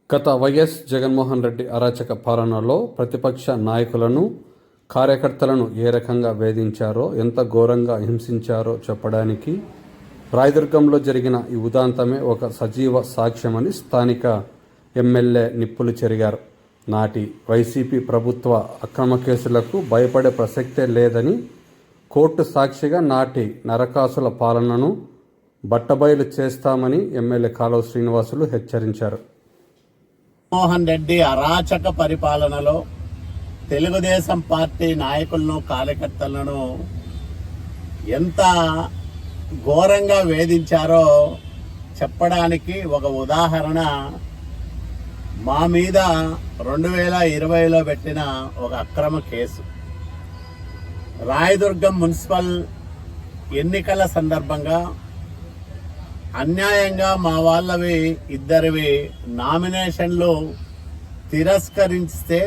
గత వైఎస్ జగన్మోహన్ రెడ్డి అరాచక పాలనలో ప్రతిపక్ష నాయకులను, కార్యకర్తలను ఏ రకంగా వేధించారో, ఎంత ఘోరంగా హింసించారో చెప్పడానికి రాయదుర్గంలో జరిగిన ఈ ఉదాంతమే ఒక సజీవ సాక్ష్యమని స్థానిక ఎమ్మెల్యే నిప్పులు చెరిగారు. నాటి వైసీపీ ప్రభుత్వ అక్రమ కేసులకు భయపడే ప్రసక్తే లేదని, కోర్టు సాక్షిగా నాటి నరకాసుల పాలనను బట్టబయలు చేస్తామని ఎమ్మెల్యే కాలువ శ్రీనివాసులు హెచ్చరించారు. జగన్మోహన్ రెడ్డి అరాచక పరిపాలనలో తెలుగుదేశం పార్టీ నాయకులను, కార్యకర్తలను ఎంత ఘోరంగా వేధించారో చెప్పడానికి ఒక ఉదాహరణ మా మీద 2020లో పెట్టిన ఒక అక్రమ కేసు. రాయదుర్గం మున్సిపల్ ఎన్నికల సందర్భంగా అన్యాయంగా మా వాళ్ళవి ఇద్దరివి నామినేషన్లు తిరస్కరిస్తే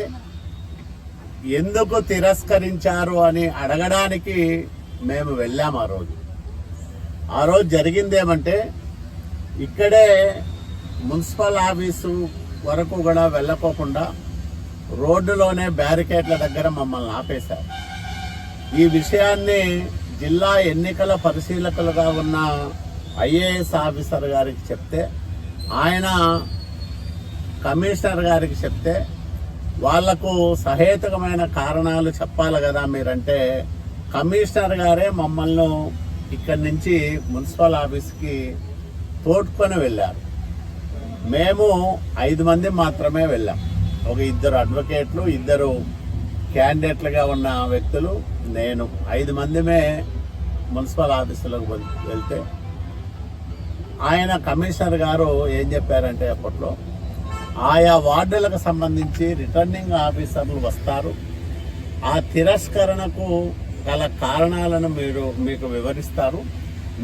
ఎందుకు తిరస్కరించారు అని అడగడానికి మేము వెళ్ళాము. ఆ రోజు జరిగిందేమంటే, ఇక్కడే మున్సిపల్ ఆఫీసు వరకు కూడా వెళ్ళకోకుండా రోడ్డులోనే బ్యారికేడ్ల దగ్గర మమ్మల్ని ఆపేశారు. ఈ విషయాన్ని జిల్లా ఎన్నికల పరిశీలకులుగా ఉన్న ఐఏఎస్ ఆఫీసర్ గారికి చెప్తే, ఆయన కమిషనర్ గారికి చెప్తే, వాళ్లకు సహేతుకమైన కారణాలు చెప్పాలి కదా మీరంటే, కమిషనర్ గారే మమ్మల్ని ఇక్కడి నుంచి మున్సిపల్ ఆఫీస్కి తోడ్కొని వెళ్ళారు. మేము 5 మంది మాత్రమే వెళ్ళాం. ఒక 2 అడ్వకేట్లు, 2 క్యాండిడేట్లుగా ఉన్న వ్యక్తులు, నేను 5 మందిమే మున్సిపల్ ఆఫీసులకు వెళ్తే, ఆయన కమిషనర్ గారు ఏం చెప్పారంటే, అప్పట్లో ఆయా వార్డులకు సంబంధించి రిటర్నింగ్ ఆఫీసర్లు వస్తారు, ఆ తిరస్కరణకు గల కారణాలను మీకు వివరిస్తారు,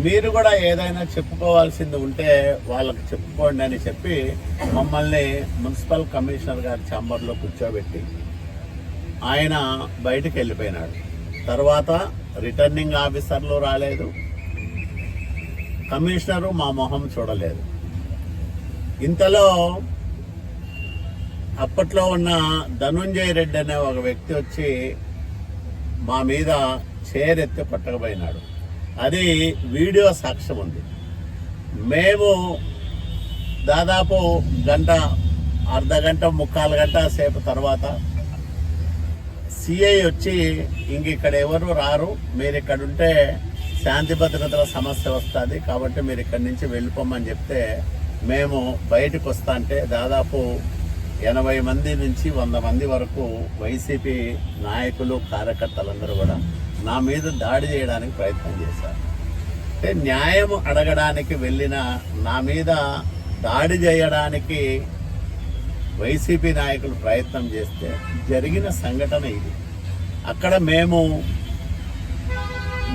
మీరు కూడా ఏదైనా చెప్పుకోవాల్సింది ఉంటే వాళ్ళకి చెప్పుకోండి అని చెప్పి మమ్మల్ని మున్సిపల్ కమిషనర్ గారి ఛాంబర్లో కూర్చోబెట్టి ఆయన బయటికి వెళ్ళిపోయినాడు. తర్వాత రిటర్నింగ్ ఆఫీసర్లు రాలేదు, కమిషనరు మా మొహం చూడలేదు. ఇంతలో అప్పట్లో ఉన్న ధనుంజయ రెడ్డి అనే ఒక వ్యక్తి వచ్చి మా మీద చేరెత్తి పట్టకపోయినాడు. అది వీడియో సాక్ష్యం ఉంది. మేము దాదాపు గంట, అర్ధగంట, 3/4 గంట సేపు తర్వాత సిఐ వచ్చి, ఇక్కడ ఎవరు రారు, మీరు ఇక్కడ ఉంటే శాంతి భద్రతల సమస్య వస్తుంది, కాబట్టి మీరు ఇక్కడి నుంచి వెళ్ళిపోమని చెప్తే, మేము బయటకు వస్తా అంటే దాదాపు 80 మంది నుంచి 100 మంది వరకు వైసీపీ నాయకులు, కార్యకర్తలందరూ కూడా నా మీద దాడి చేయడానికి ప్రయత్నం చేశారు. అంటే న్యాయం అడగడానికి వెళ్ళిన నా మీద దాడి చేయడానికి వైసీపీ నాయకులు ప్రయత్నం చేస్తే జరిగిన సంఘటన ఇది. అక్కడ మేము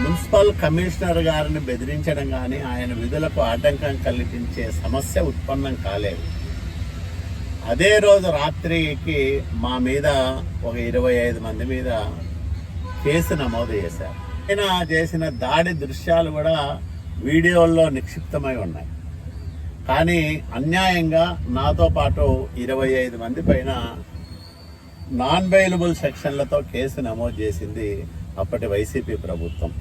మున్సిపల్ కమిషనర్ గారిని బెదిరించడం కానీ, ఆయన విధులకు ఆటంకం కల్పించే సమస్య ఉత్పన్నం కాలేదు. అదే రోజు రాత్రికి మా మీద ఒక 25 మంది మీద కేసు నమోదు చేశారు. ఆయన చేసిన దాడి దృశ్యాలు కూడా వీడియోల్లో నిక్షిప్తమై ఉన్నాయి. కానీ అన్యాయంగా నాతో పాటు 25 మంది పైన నాన్ బెయిలబుల్ సెక్షన్లతో కేసు నమోదు చేసింది అప్పటి వైసీపీ ప్రభుత్వం.